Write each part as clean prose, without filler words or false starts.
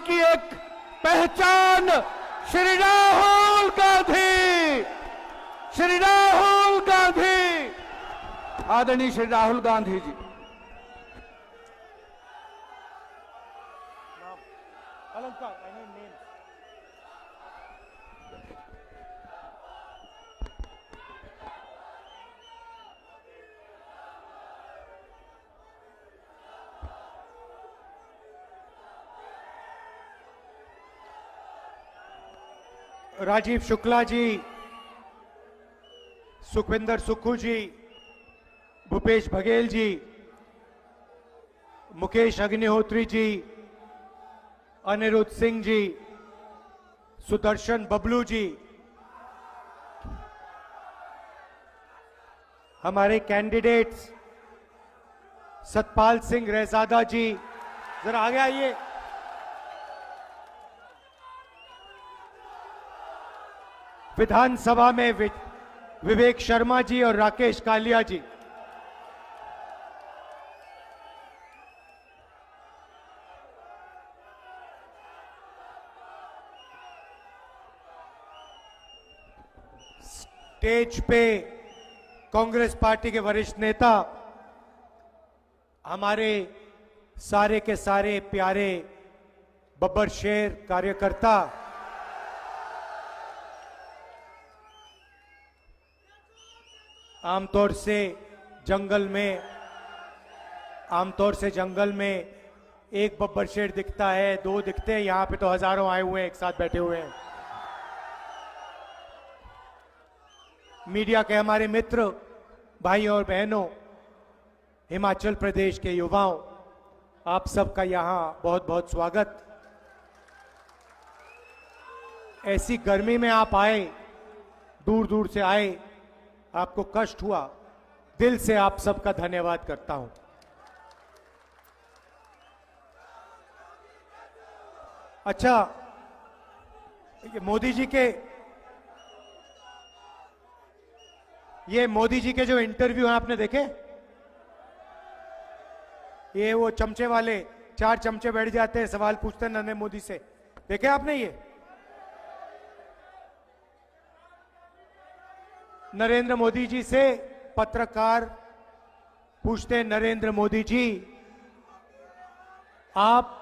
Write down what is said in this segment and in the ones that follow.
की एक पहचान श्री राहुल गांधी, श्री राहुल गांधी, आदरणीय श्री राहुल गांधी जी। राजीव शुक्ला जी, सुखविंदर सुक्खू जी, भूपेश बघेल जी, मुकेश अग्निहोत्री जी, अनिरुद्ध सिंह जी, सुदर्शन बबलू जी, हमारे कैंडिडेट्स सतपाल सिंह रहजादा जी, जरा आगे आइए। विधानसभा में विवेक शर्मा जी और राकेश कालिया जी, स्टेज पे कांग्रेस पार्टी के वरिष्ठ नेता, हमारे सारे के सारे प्यारे बब्बर शेर कार्यकर्ता, आमतौर से जंगल में एक बब्बर शेर दिखता है, दो दिखते हैं, यहां पे तो हजारों आए हुए हैं, एक साथ बैठे हुए हैं। मीडिया के हमारे मित्र, भाई और बहनों, हिमाचल प्रदेश के युवाओं, आप सबका यहां बहुत बहुत स्वागत। ऐसी गर्मी में आप आए, दूर दूर से आए, आपको कष्ट हुआ, दिल से आप सबका धन्यवाद करता हूं। अच्छा, मोदी जी के जो इंटरव्यू हैं आपने देखे? ये वो चमचे वाले, 4 चमचे बैठ जाते हैं, सवाल पूछते हैं नरेंद्र मोदी से, देखे आपने? ये नरेंद्र मोदी जी से पत्रकार पूछते हैं, नरेंद्र मोदी जी आप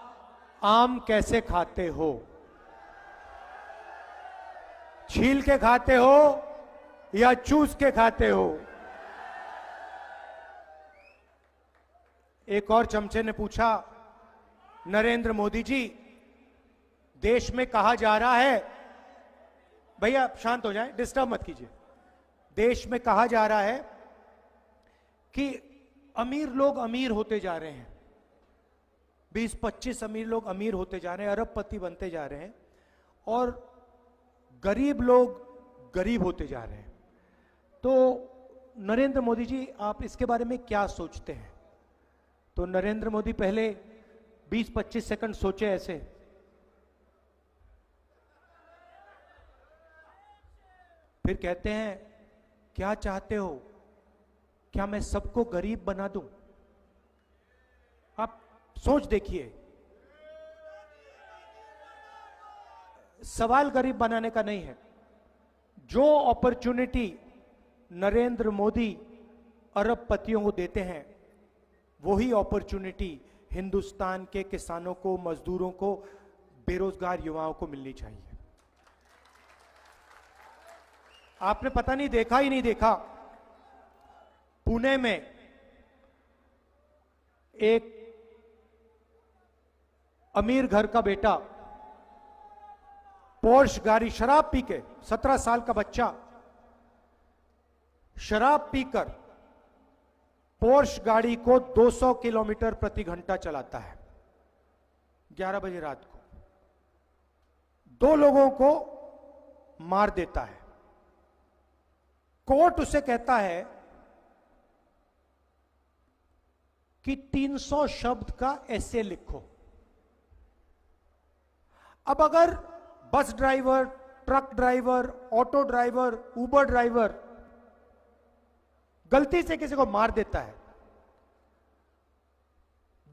आम कैसे खाते हो? छील के खाते हो या चूस के खाते हो? एक और चमचे ने पूछा, नरेंद्र मोदी जी देश में कहा जा रहा है, भैया शांत हो जाएं, डिस्टर्ब मत कीजिए। देश में कहा जा रहा है कि अमीर लोग अमीर होते जा रहे हैं, 20-25 अमीर लोग अमीर होते जा रहे हैं, अरबपति बनते जा रहे हैं, और गरीब लोग गरीब होते जा रहे हैं। तो नरेंद्र मोदी जी आप इसके बारे में क्या सोचते हैं? तो नरेंद्र मोदी पहले 20-25 सेकंड सोचे ऐसे, फिर कहते हैं क्या चाहते हो, क्या मैं सबको गरीब बना दूं? आप सोच देखिए, सवाल गरीब बनाने का नहीं है। जो अपॉर्चुनिटी नरेंद्र मोदी अरबपतियों को देते हैं, वही अपॉर्चुनिटी हिंदुस्तान के किसानों को, मजदूरों को, बेरोजगार युवाओं को मिलनी चाहिए। आपने पता नहीं देखा ही नहीं देखा, पुणे में एक अमीर घर का बेटा पोर्श गाड़ी, शराब पी के, 17 साल का बच्चा शराब पीकर पोर्श गाड़ी को 200 किलोमीटर प्रति घंटा चलाता है 11 बजे रात को, 2 लोगों को मार देता है। कोर्ट उसे कहता है कि 300 शब्द का ऐसे लिखो। अब अगर bus driver, truck driver, auto driver, Uber driver गलती से किसी को मार देता है,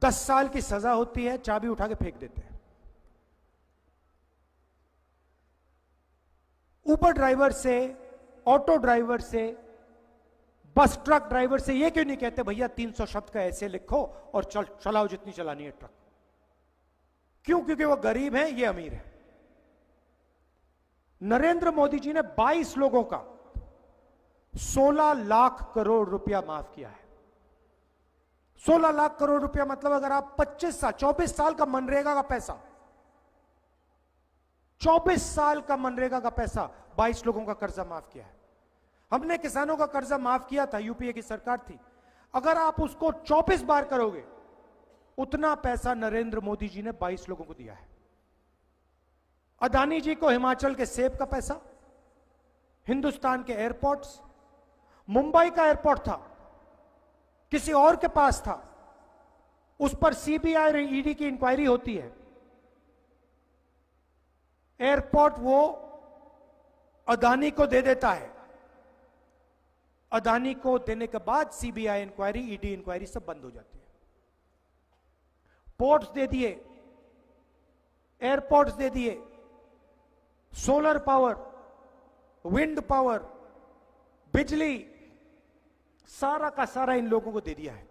10 साल की सजा होती है, चाबी उठा के फेंक देते हैं। ऊबर ड्राइवर से, ऑटो ड्राइवर से, बस ट्रक ड्राइवर से ये क्यों नहीं कहते भैया 300 शब्द का ऐसे लिखो और चलाओ जितनी चलानी है ट्रक? क्यों? क्योंकि वो गरीब है, ये अमीर है। नरेंद्र मोदी जी ने 22 लोगों का 16 लाख करोड़ रुपया माफ किया है। 16 लाख करोड़ रुपया मतलब अगर आप 24 साल का मनरेगा का पैसा, 24 साल का मनरेगा का पैसा 22 लोगों का कर्जा माफ किया है। हमने किसानों का कर्जा माफ किया था, यूपीए की सरकार थी। अगर आप उसको 24 बार करोगे, उतना पैसा नरेंद्र मोदी जी ने 22 लोगों को दिया है। अदानी जी को हिमाचल के सेब का पैसा, हिंदुस्तान के एयरपोर्ट्स, मुंबई का एयरपोर्ट था, किसी और के पास था, उस पर सीबीआई और ईडी की इंक्वायरी होती है। एयरपोर्ट वो अदानी को दे देता है। अदानी को देने के बाद सीबीआई इंक्वायरी, ईडी इंक्वायरी सब बंद हो जाती है। पोर्ट्स दे दिए, एयरपोर्ट्स दे दिए, सोलर पावर, विंड पावर, बिजली, सारा का सारा इन लोगों को दे दिया है।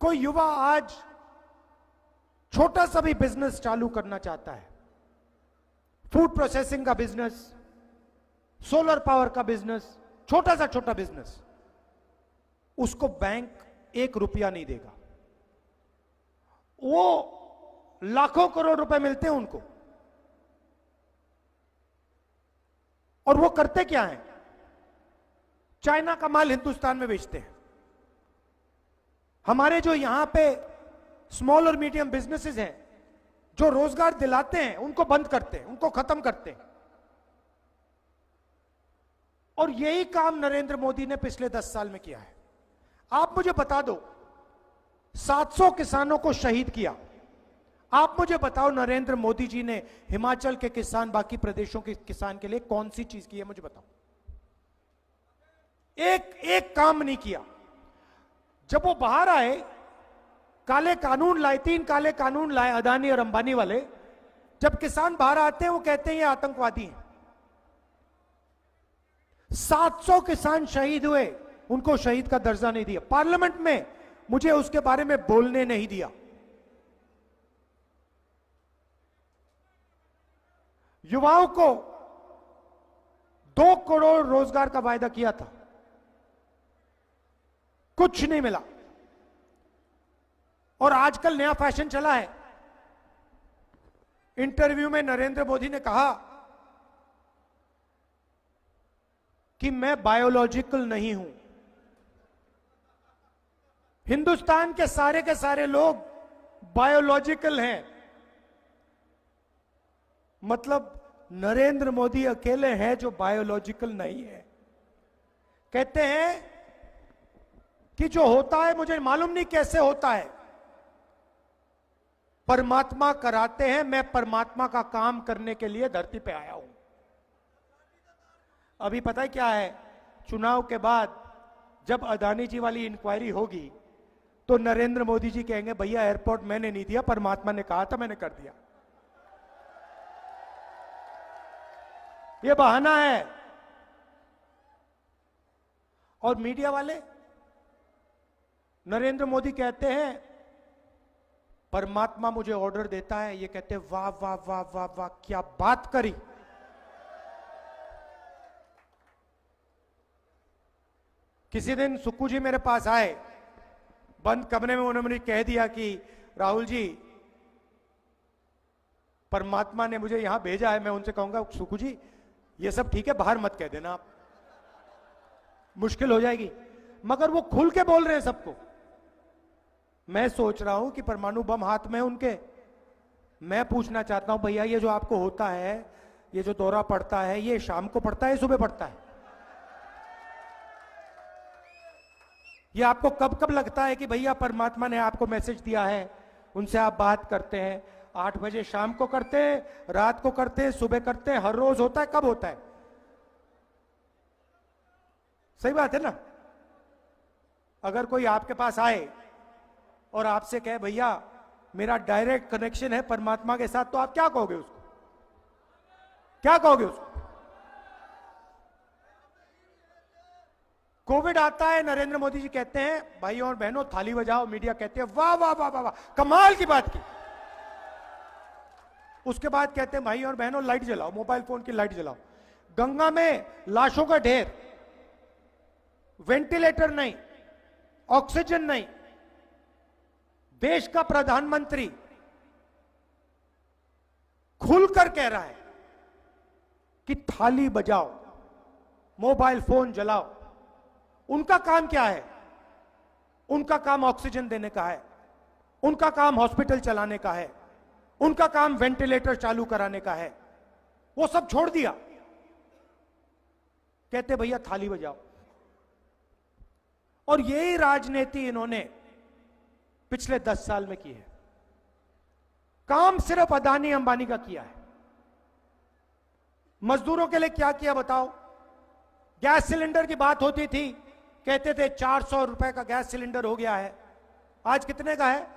कोई युवा आज छोटा सा भी बिजनेस चालू करना चाहता है, फूड प्रोसेसिंग का बिजनेस, सोलर पावर का बिजनेस, छोटा सा छोटा बिजनेस, उसको बैंक 1 रुपया नहीं देगा। वो लाखों करोड़ रुपए मिलते हैं उनको, और वो करते क्या है? चाइना का माल हिंदुस्तान में बेचते हैं। हमारे जो यहां पे स्मॉल और मीडियम बिजनेसेस हैं, जो रोजगार दिलाते हैं, उनको बंद करते हैं, उनको खत्म करते हैं। और यही काम नरेंद्र मोदी ने पिछले 10 साल में किया है। आप मुझे बता दो, 700 किसानों को शहीद किया। आप मुझे बताओ नरेंद्र मोदी जी ने हिमाचल के किसान, बाकी प्रदेशों के किसान के लिए कौन सी चीज की है? मुझे बताओ। एक काम नहीं किया। जब वो बाहर आए, काले कानून लाए, 3 काले कानून लाए अदानी और अंबानी वाले। जब किसान बाहर आते हैं, वो कहते हैं ये आतंकवादी हैं। 700 किसान शहीद हुए, उनको शहीद का दर्जा नहीं दिया। पार्लियामेंट में मुझे उसके बारे में बोलने नहीं दिया। युवाओं को 2 करोड़ रोजगार का वायदा किया था, कुछ नहीं मिला। और आजकल नया फैशन चला है। इंटरव्यू में नरेंद्र मोदी ने कहा कि मैं बायोलॉजिकल नहीं हूं। हिंदुस्तान के सारे लोग बायोलॉजिकल हैं। मतलब नरेंद्र मोदी अकेले हैं जो बायोलॉजिकल नहीं है। कहते हैं कि जो होता है मुझे मालूम नहीं कैसे होता है, परमात्मा कराते हैं, मैं परमात्मा का काम करने के लिए धरती पे आया हूं। अभी पता है क्या है? चुनाव के बाद जब अदानी जी वाली इंक्वायरी होगी, तो नरेंद्र मोदी जी कहेंगे भैया एयरपोर्ट मैंने नहीं दिया, परमात्मा ने कहा था, मैंने कर दिया। ये बहाना है। और मीडिया वाले, नरेंद्र मोदी कहते हैं परमात्मा मुझे ऑर्डर देता है, ये कहते हैं वाह वाह वाह वाह वाह, क्या बात करी। किसी दिन सुक्कू जी मेरे पास आए, बंद कमरे में उन्होंने मुझे कह दिया कि राहुल जी, परमात्मा ने मुझे यहां भेजा है। मैं उनसे कहूंगा सुक्कू जी ये सब ठीक है, बाहर मत कह देना, आप मुश्किल हो जाएगी। मगर वो खुल के बोल रहे हैं सबको। मैं सोच रहा हूं कि परमाणु बम हाथ में उनके। मैं पूछना चाहता हूं भैया ये जो आपको होता है, ये जो दौरा पड़ता है, ये शाम को पड़ता है, सुबह पड़ता है? ये आपको कब कब लगता है कि भैया परमात्मा ने आपको मैसेज दिया है, उनसे आप बात करते हैं? 8 बजे शाम को करते हैं, रात को करते हैं, सुबह करते हैं, हर रोज होता है? कब होता है? सही बात है ना? अगर कोई आपके पास आए और आपसे कहे भैया मेरा डायरेक्ट कनेक्शन है परमात्मा के साथ, तो आप क्या कहोगे उसको? क्या कहोगे उसको? कोविड आता है, नरेंद्र मोदी जी कहते हैं भाइयों और बहनों थाली बजाओ, मीडिया कहते हैं वाह वाह वाह वाह वाह, कमाल की बात की। उसके बाद कहते हैं भाइयों और बहनों लाइट जलाओ, मोबाइल फोन की लाइट जलाओ। गंगा में लाशों का ढेर, वेंटिलेटर नहीं, ऑक्सीजन नहीं, देश का प्रधानमंत्री खुलकर कह रहा है कि थाली बजाओ, मोबाइल फोन जलाओ। उनका काम क्या है? उनका काम ऑक्सीजन देने का है, उनका काम हॉस्पिटल चलाने का है, उनका काम वेंटिलेटर चालू कराने का है। वो सब छोड़ दिया, कहते भैया थाली बजाओ। और यही राजनीति इन्होंने पिछले 10 साल में की है। काम सिर्फ अदानी अंबानी का किया है। मजदूरों के लिए क्या किया बताओ? गैस सिलेंडर की बात होती थी, कहते थे 400 रुपए का गैस सिलेंडर हो गया है। आज कितने का है?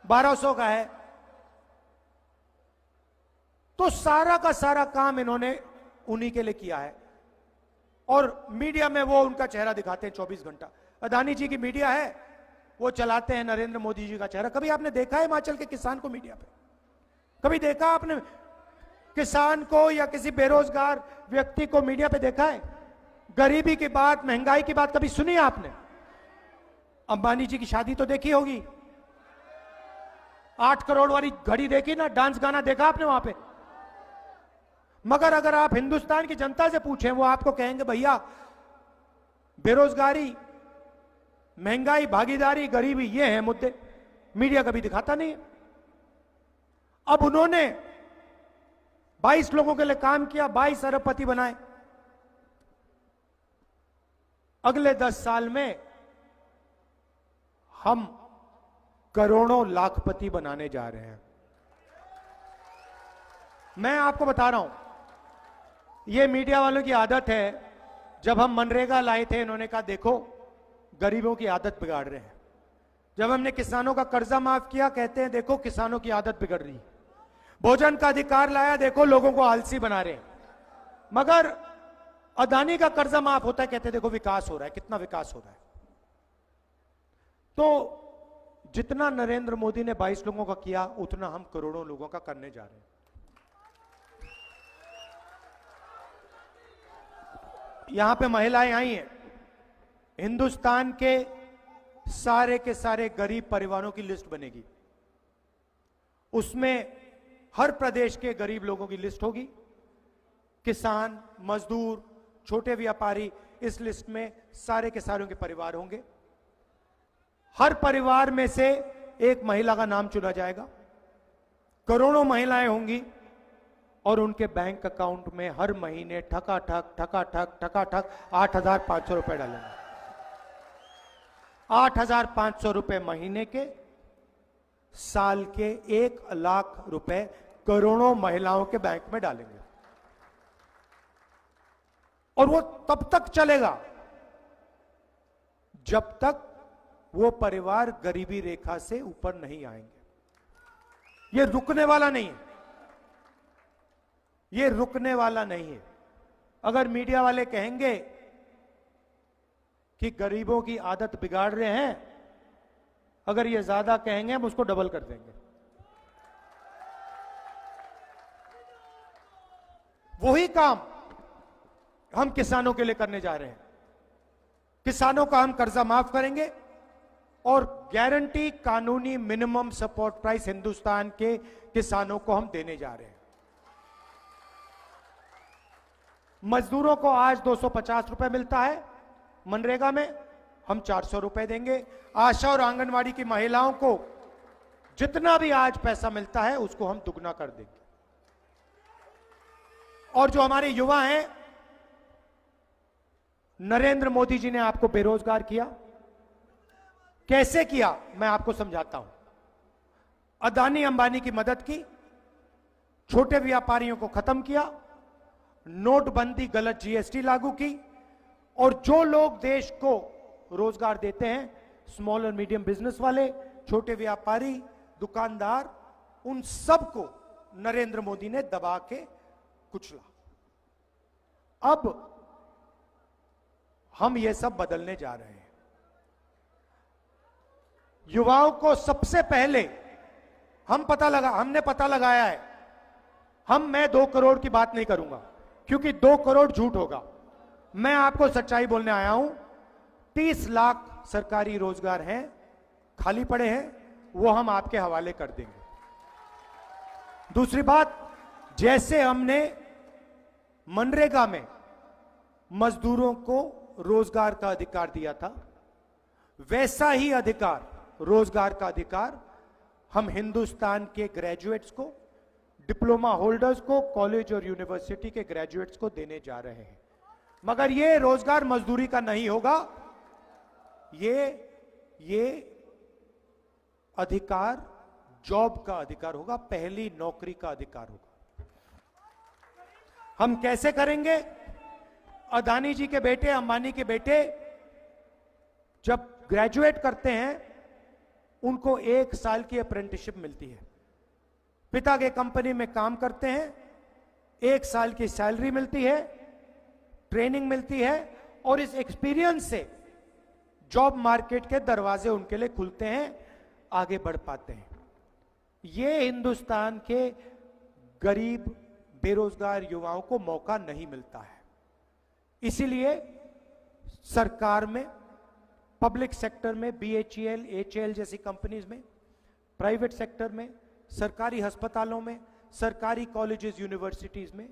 1200 का है। तो सारा का सारा काम इन्होंने उन्हीं के लिए किया है। और मीडिया में वो उनका चेहरा दिखाते हैं 24 घंटा। अदानी जी की मीडिया है, वो चलाते हैं नरेंद्र मोदी जी का चेहरा। कभी आपने देखा है हिमाचल के किसान को मीडिया पे? कभी देखा आपने किसान को या किसी बेरोजगार व्यक्ति को मीडिया पे देखा है? गरीबी की बात, महंगाई की बात कभी सुनी है आपने? अंबानी जी की शादी तो देखी होगी, 8 करोड़ वाली घड़ी देखी ना, डांस गाना देखा आपने वहां पे? मगर अगर आप हिंदुस्तान की जनता से पूछें, वो आपको कहेंगे भैया बेरोजगारी, महंगाई, भागीदारी, गरीबी, ये हैं मुद्दे। मीडिया कभी दिखाता नहीं है। अब उन्होंने 22 लोगों के लिए काम किया, 22 अरबपति बनाए। अगले 10 साल में हम करोड़ों लाखपति बनाने जा रहे हैं। मैं आपको बता रहा हूं, यह मीडिया वालों की आदत है। जब हम मनरेगा लाए थे, इन्होंने कहा देखो गरीबों की आदत बिगाड़ रहे हैं। जब हमने किसानों का कर्जा माफ किया, कहते हैं देखो किसानों की आदत बिगड़ रही है। भोजन का अधिकार लाया, देखो लोगों को आलसी बना रहे हैं। मगर अदानी का कर्जा माफ होता है, कहते हैं देखो विकास हो रहा है, कितना विकास हो रहा है। तो जितना नरेंद्र मोदी ने 22 लोगों का किया, उतना हम करोड़ों लोगों का करने जा रहे हैं। यहां पे महिलाएं आई हैं। हिंदुस्तान के सारे गरीब परिवारों की लिस्ट बनेगी। उसमें हर प्रदेश के गरीब लोगों की लिस्ट होगी। किसान, मजदूर, छोटे व्यापारी, इस लिस्ट में सारे के सारों के परिवार होंगे। हर परिवार में से एक महिला का नाम चुना जाएगा। करोड़ों महिलाएं होंगी और उनके बैंक अकाउंट में हर महीने ठका ठक 8,500 रुपए डालेंगे। 8,500 रुपए महीने के, साल के 1 लाख रुपए करोड़ों महिलाओं के बैंक में डालेंगे। और वो तब तक चलेगा जब तक वो परिवार गरीबी रेखा से ऊपर नहीं आएंगे। ये रुकने वाला नहीं है, ये रुकने वाला नहीं है। अगर मीडिया वाले कहेंगे कि गरीबों की आदत बिगाड़ रहे हैं, अगर ये ज्यादा कहेंगे हम उसको डबल कर देंगे। वही काम हम किसानों के लिए करने जा रहे हैं। किसानों का हम कर्जा माफ करेंगे और गारंटी कानूनी मिनिमम सपोर्ट प्राइस हिंदुस्तान के किसानों को हम देने जा रहे हैं। मजदूरों को आज 250 रुपए मिलता है मनरेगा में, हम 400 रुपए देंगे। आशा और आंगनवाड़ी की महिलाओं को जितना भी आज पैसा मिलता है उसको हम दुगना कर देंगे। और जो हमारे युवा हैं, नरेंद्र मोदी जी ने आपको बेरोजगार किया। कैसे किया मैं आपको समझाता हूं। अदानी अंबानी की मदद की, छोटे व्यापारियों को खत्म किया, नोटबंदी, गलत जीएसटी लागू की, और जो लोग देश को रोजगार देते हैं, स्मॉल और मीडियम बिजनेस वाले, छोटे व्यापारी, दुकानदार, उन सबको नरेंद्र मोदी ने दबा के कुचला। अब हम ये सब बदलने जा रहे हैं। युवाओं को सबसे पहले हमने पता लगाया है। मैं 2 करोड़ की बात नहीं करूंगा क्योंकि 2 करोड़ झूठ होगा। मैं आपको सच्चाई बोलने आया हूं। 30 लाख सरकारी रोजगार हैं, खाली पड़े हैं, वो हम आपके हवाले कर देंगे। दूसरी बात, जैसे हमने मनरेगा में मजदूरों को रोजगार का अधिकार दिया था, वैसा ही अधिकार, रोजगार का अधिकार हम हिंदुस्तान के ग्रेजुएट्स को, डिप्लोमा होल्डर्स को, कॉलेज और यूनिवर्सिटी के ग्रेजुएट्स को देने जा रहे हैं। मगर ये रोजगार मजदूरी का नहीं होगा, ये अधिकार जॉब का अधिकार होगा, पहली नौकरी का अधिकार होगा। हम कैसे करेंगे? अदानी जी के बेटे, अंबानी के बेटे जब ग्रेजुएट करते हैं, उनको 1 साल की अप्रेंटिसशिप मिलती है। पिता के कंपनी में काम करते हैं, 1 साल की सैलरी मिलती है, ट्रेनिंग मिलती है और इस एक्सपीरियंस से जॉब मार्केट के दरवाजे उनके लिए खुलते हैं, आगे बढ़ पाते हैं। ये हिंदुस्तान के गरीब बेरोजगार युवाओं को मौका नहीं मिलता है। इसीलिए सरकार में, पब्लिक सेक्टर में, BHEL, HAL जैसी कंपनीज में, प्राइवेट सेक्टर में, सरकारी अस्पतालों में, सरकारी कॉलेजेस, यूनिवर्सिटीज में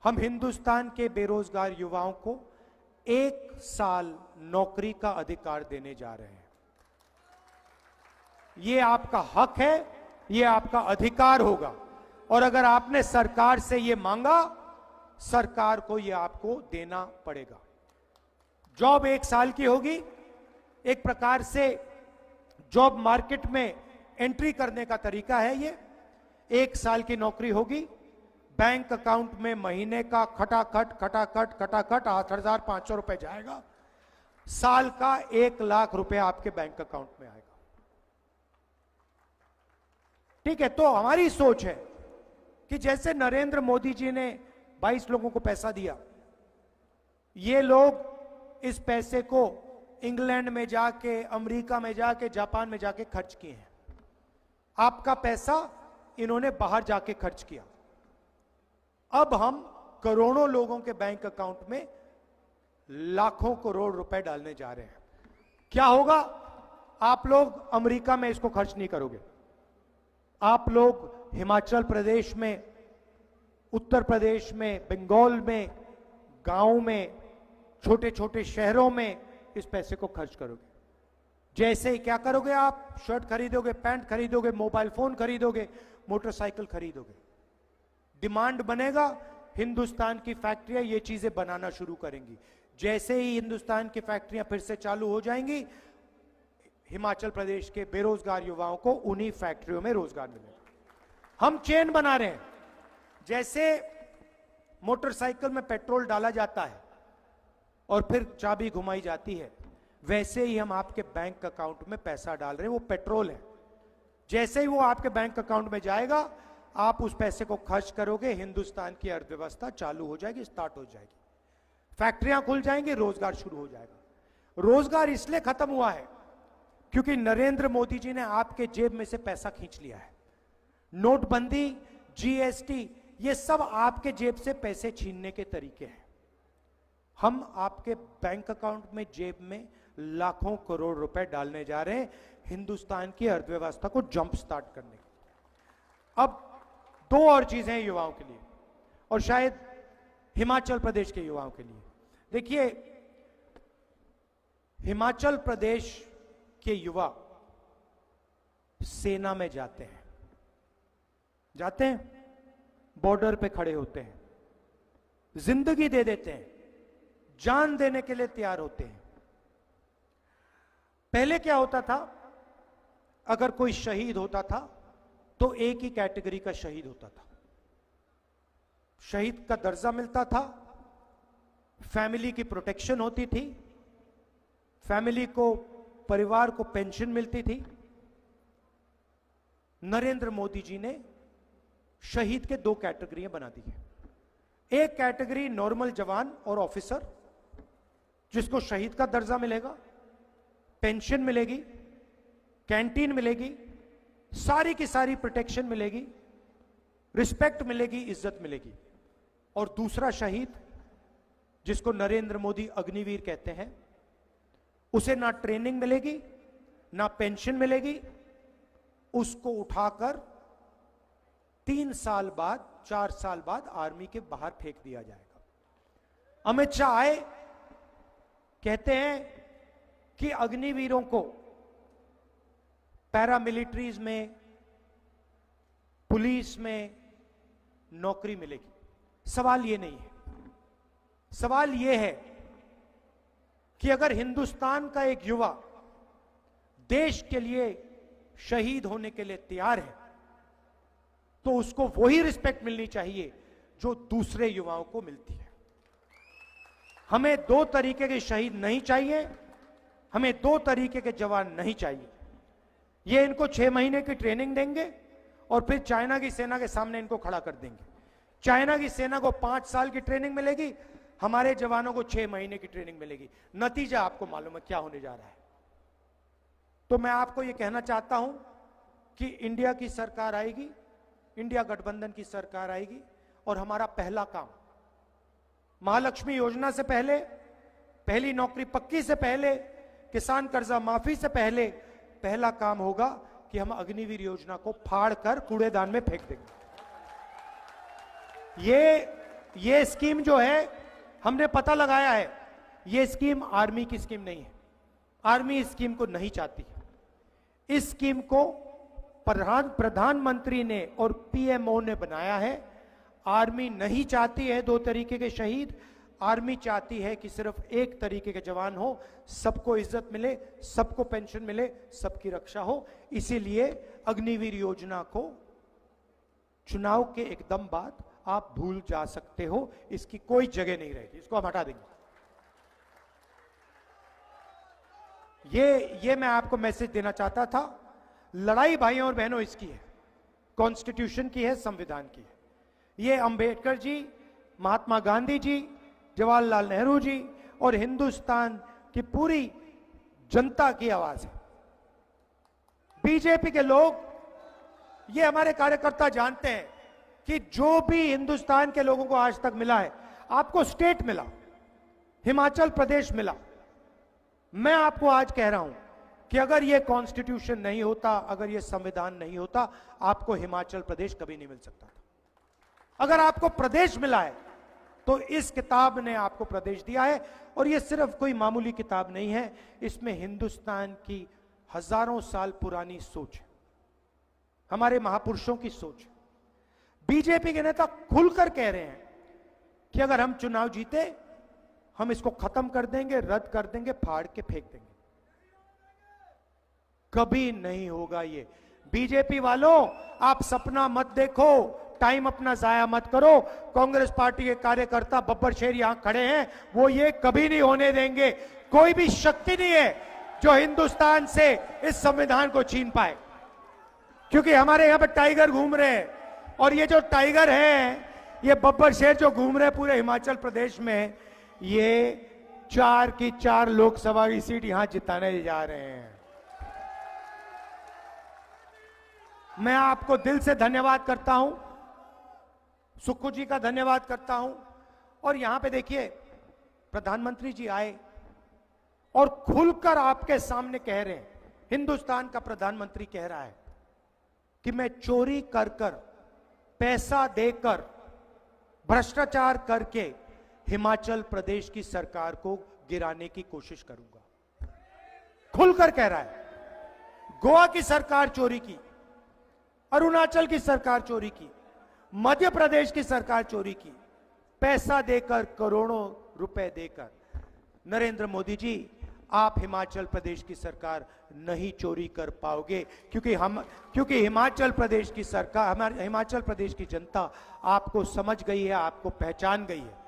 हम हिंदुस्तान के बेरोजगार युवाओं को 1 साल नौकरी का अधिकार देने जा रहे हैं। ये आपका हक है, ये आपका अधिकार होगा और अगर आपने सरकार से ये मांगा, सरकार को ये आपको देना पड़ेगा। जॉब 1 साल की होगी। एक प्रकार से जॉब मार्केट में एंट्री करने का तरीका है ये। 1 साल की नौकरी होगी, बैंक अकाउंट में महीने का खटाखट 8,500 रुपए जाएगा, साल का 1 लाख रुपए आपके बैंक अकाउंट में आएगा। ठीक है, तो हमारी सोच है कि जैसे नरेंद्र मोदी जी ने 22 लोगों को पैसा दिया, ये लोग इस पैसे को इंग्लैंड में जाके, अमेरिका में जाके, जापान में जाके खर्च किए हैं। आपका पैसा इन्होंने बाहर जाके खर्च किया। अब हम करोड़ों लोगों के बैंक अकाउंट में लाखों करोड़ रुपए डालने जा रहे हैं। क्या होगा? आप लोग अमेरिका में इसको खर्च नहीं करोगे, आप लोग हिमाचल प्रदेश में, उत्तर प्रदेश में, बंगाल में, गांव में, छोटे छोटे शहरों में इस पैसे को खर्च करोगे। जैसे ही क्या करोगे? आप शर्ट खरीदोगे, पैंट खरीदोगे, मोबाइल फोन खरीदोगे, मोटरसाइकिल खरीदोगे। डिमांड बनेगा, हिंदुस्तान की फैक्ट्रियां ये चीजें बनाना शुरू करेंगी। जैसे ही हिंदुस्तान की फैक्ट्रियां फिर से चालू हो जाएंगी, हिमाचल प्रदेश के बेरोजगार युवाओं को उन्हीं फैक्ट्रियों में रोजगार मिलेगा। हम चेन बना रहे हैं। जैसे मोटरसाइकिल में पेट्रोल डाला जाता है और फिर चाबी घुमाई जाती है, वैसे ही हम आपके बैंक अकाउंट में पैसा डाल रहे हैं। वो पेट्रोल है, जैसे ही वो आपके बैंक अकाउंट में जाएगा, आप उस पैसे को खर्च करोगे, हिंदुस्तान की अर्थव्यवस्था चालू हो जाएगी, स्टार्ट हो जाएगी, फैक्ट्रियां खुल जाएंगी, रोजगार शुरू हो जाएगा। रोजगार इसलिए खत्म हुआ है क्योंकि नरेंद्र मोदी जी ने आपके जेब में से पैसा खींच लिया है। नोटबंदी, GST, ये सब आपके जेब से पैसे छीनने के तरीके हैं। हम आपके बैंक अकाउंट में, जेब में लाखों करोड़ रुपए डालने जा रहे हैं हिंदुस्तान की अर्थव्यवस्था को जंप स्टार्ट करने के लिए। अब 2 और चीजें हैं युवाओं के लिए और शायद हिमाचल प्रदेश के युवाओं के लिए। देखिए, हिमाचल प्रदेश के युवा सेना में जाते हैं, बॉर्डर पे खड़े होते हैं, जिंदगी दे देते हैं, जान देने के लिए तैयार होते हैं। पहले क्या होता था? अगर कोई शहीद होता था तो एक ही कैटेगरी का शहीद होता था, शहीद का दर्जा मिलता था, फैमिली की प्रोटेक्शन होती थी, फैमिली को, परिवार को पेंशन मिलती थी। नरेंद्र मोदी जी ने शहीद के 2 कैटेगरियां बना दी है। एक कैटेगरी नॉर्मल जवान और ऑफिसर, जिसको शहीद का दर्जा मिलेगा, पेंशन मिलेगी, कैंटीन मिलेगी, सारी की सारी प्रोटेक्शन मिलेगी, रिस्पेक्ट मिलेगी, इज्जत मिलेगी। और दूसरा शहीद जिसको नरेंद्र मोदी अग्निवीर कहते हैं, उसे ना ट्रेनिंग मिलेगी, ना पेंशन मिलेगी, उसको उठाकर 3 साल बाद, 4 साल बाद आर्मी के बाहर फेंक दिया जाएगा। अमित शाह आए, कहते हैं कि अग्निवीरों को पैरामिलिट्रीज में, पुलिस में नौकरी मिलेगी। सवाल यह नहीं है, सवाल यह है कि अगर हिंदुस्तान का एक युवा देश के लिए शहीद होने के लिए तैयार है, तो उसको वही रिस्पेक्ट मिलनी चाहिए जो दूसरे युवाओं को मिलती है। हमें 2 तरीके के शहीद नहीं चाहिए, हमें 2 तरीके के जवान नहीं चाहिए। ये इनको 6 महीने की ट्रेनिंग देंगे और फिर चाइना की सेना के सामने इनको खड़ा कर देंगे। चाइना की सेना को 5 साल की ट्रेनिंग मिलेगी, हमारे जवानों को 6 महीने की ट्रेनिंग मिलेगी। नतीजा आपको मालूम है क्या होने जा रहा है। तो मैं आपको यह कहना चाहता हूं कि इंडिया की सरकार आएगी, इंडिया गठबंधन की सरकार आएगी, और हमारा पहला काम, महालक्ष्मी योजना से पहले, पहली नौकरी पक्की से पहले, किसान कर्जा माफी से पहले, पहला काम होगा कि हम अग्निवीर योजना को फाड़ कर कूड़ेदान में फेंक देंगे। ये स्कीम जो है, हमने पता लगाया है, ये स्कीम आर्मी की स्कीम नहीं है। आर्मी इस स्कीम को नहीं चाहती है। इस स्कीम को प्रधानमंत्री ने और पीएमओ ने बनाया है। आर्मी नहीं चाहती है 2 तरीके के शहीद, आर्मी चाहती है कि सिर्फ 1 तरीके के जवान हो, सबको इज्जत मिले, सबको पेंशन मिले, सबकी रक्षा हो। इसीलिए अग्निवीर योजना को चुनाव के एकदम बाद आप भूल जा सकते हो, इसकी कोई जगह नहीं रहेगी, इसको हम हटा देंगे। ये मैं आपको मैसेज देना चाहता था। लड़ाई भाइयों और बहनों इसकी है, कॉन्स्टिट्यूशन की है, संविधान की है। ये अंबेडकर जी, महात्मा गांधी जी, जवाहरलाल नेहरू जी और हिंदुस्तान की पूरी जनता की आवाज है। बीजेपी के लोग, ये हमारे कार्यकर्ता जानते हैं कि जो भी हिंदुस्तान के लोगों को आज तक मिला है, आपको स्टेट मिला, हिमाचल प्रदेश मिला। मैं आपको आज कह रहा हूं कि अगर यह कॉन्स्टिट्यूशन नहीं होता, अगर यह संविधान नहीं होता, आपको हिमाचल प्रदेश कभी नहीं मिल सकता था। अगर आपको प्रदेश मिला है तो इस किताब ने आपको प्रदेश दिया है। और यह सिर्फ कोई मामूली किताब नहीं है, इसमें हिंदुस्तान की हजारों साल पुरानी सोच है, हमारे महापुरुषों की सोच है। बीजेपी के नेता खुलकर कह रहे हैं कि अगर हम चुनाव जीते, हम इसको खत्म कर देंगे, रद्द कर देंगे, फाड़ के फेंक देंगे। कभी नहीं होगा ये। बीजेपी वालों, आप सपना मत देखो, टाइम अपना जाया मत करो। कांग्रेस पार्टी के कार्यकर्ता बब्बर शेर यहां खड़े हैं, वो ये कभी नहीं होने देंगे। कोई भी शक्ति नहीं है जो हिंदुस्तान से इस संविधान को छीन पाए, क्योंकि हमारे यहां पर टाइगर घूम रहे हैं, और ये जो टाइगर हैं, ये बब्बर शेर जो घूम रहे हैं पूरे हिमाचल प्रदेश में, ये 4 की 4 लोकसभा की सीट यहां जिताने जा रहे हैं। मैं आपको दिल से धन्यवाद करता हूं, सुक्खू जी का धन्यवाद करता हूं। और यहां पे देखिए, प्रधानमंत्री जी आए और खुलकर आपके सामने कह रहे हैं, हिंदुस्तान का प्रधानमंत्री कह रहा है कि मैं चोरी कर कर, पैसा देकर, भ्रष्टाचार करके हिमाचल प्रदेश की सरकार को गिराने की कोशिश करूंगा। खुलकर कह रहा है। गोवा की सरकार चोरी की, अरुणाचल की सरकार चोरी की, मध्य प्रदेश की सरकार चोरी की, पैसा देकर, करोड़ों रुपए देकर। नरेंद्र मोदी जी, आप हिमाचल प्रदेश की सरकार नहीं चोरी कर पाओगे, क्योंकि हिमाचल प्रदेश की सरकार, हमारे हिमाचल प्रदेश की जनता आपको समझ गई है, आपको पहचान गई है।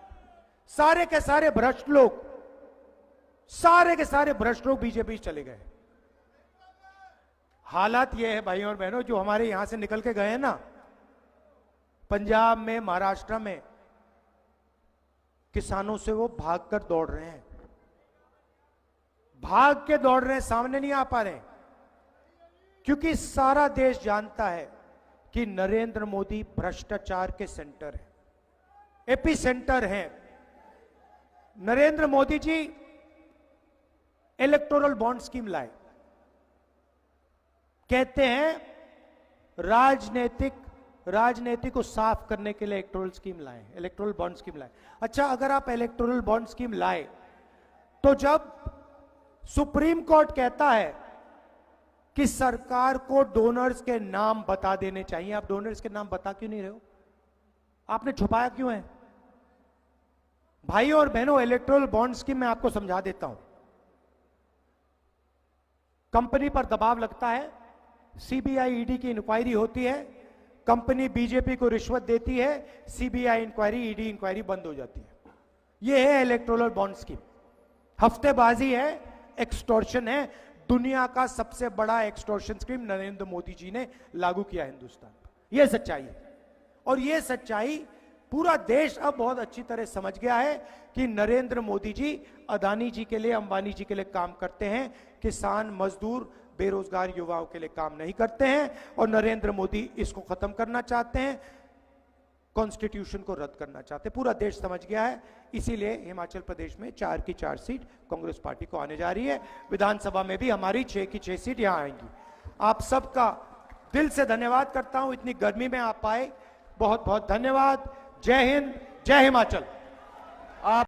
सारे के सारे भ्रष्ट लोग, सारे के सारे भ्रष्ट लोग बीजेपी चले गए। हालात यह है भाइयों और बहनों, जो हमारे यहां से निकल के गए हैं ना, पंजाब में, महाराष्ट्र में, किसानों से वो भागकर दौड़ रहे हैं। भाग के दौड़ रहे हैं, सामने नहीं आ पा रहे हैं, क्योंकि सारा देश जानता है कि नरेंद्र मोदी भ्रष्टाचार के सेंटर है, एपी सेंटर है। Narendra Modi ji electoral bond scheme लाए, कहते हैं राजनीति को साफ करने के लिए इलेक्टोरल स्कीम लाए, इलेक्टोरल बॉन्ड स्कीम लाए। अच्छा, अगर आप इलेक्टोरल बॉन्ड स्कीम लाए तो जब सुप्रीम कोर्ट कहता है कि सरकार को डोनर्स के नाम बता देने चाहिए, आप डोनर्स के नाम बता क्यों नहीं रहे हो? आपने छुपाया क्यों है? भाइयों और बहनों, इलेक्टोरल बॉन्ड स्कीम मैं आपको समझा देता हूं। कंपनी पर दबाव लगता है, सीबीआई ईडी की इंक्वायरी होती है, कंपनी बीजेपी को रिश्वत देती है, सीबीआई इंक्वायरी ईडी इंक्वायरी बंद हो जाती है। यह है इलेक्टोरल बॉन्ड स्कीम। हफ्तेबाजी है, एक्सटॉर्शन है। दुनिया का सबसे बड़ा एक्सटॉर्शन स्कीम नरेंद्र मोदी जी ने लागू किया हिंदुस्तान पर। यह सच्चाई है, और यह सच्चाई पूरा देश अब बहुत अच्छी तरह समझ गया है कि नरेंद्र मोदी जी अदानी जी के लिए, अंबानी जी के लिए काम करते हैं, किसान, मजदूर, बेरोजगार युवाओं के लिए काम नहीं करते हैं। और नरेंद्र मोदी इसको खत्म करना चाहते हैं, कॉन्स्टिट्यूशन को रद्द करना चाहते हैं। पूरा देश समझ गया है। इसीलिए हिमाचल प्रदेश में 4 की 4 सीट कांग्रेस पार्टी को आने जा रही है। विधानसभा में भी हमारी 6 की 6 सीट यहां आएंगी। आप सबका दिल से धन्यवाद करता हूं, इतनी गर्मी में आप आए, बहुत बहुत धन्यवाद। जय हिंद, जय हिमाचल।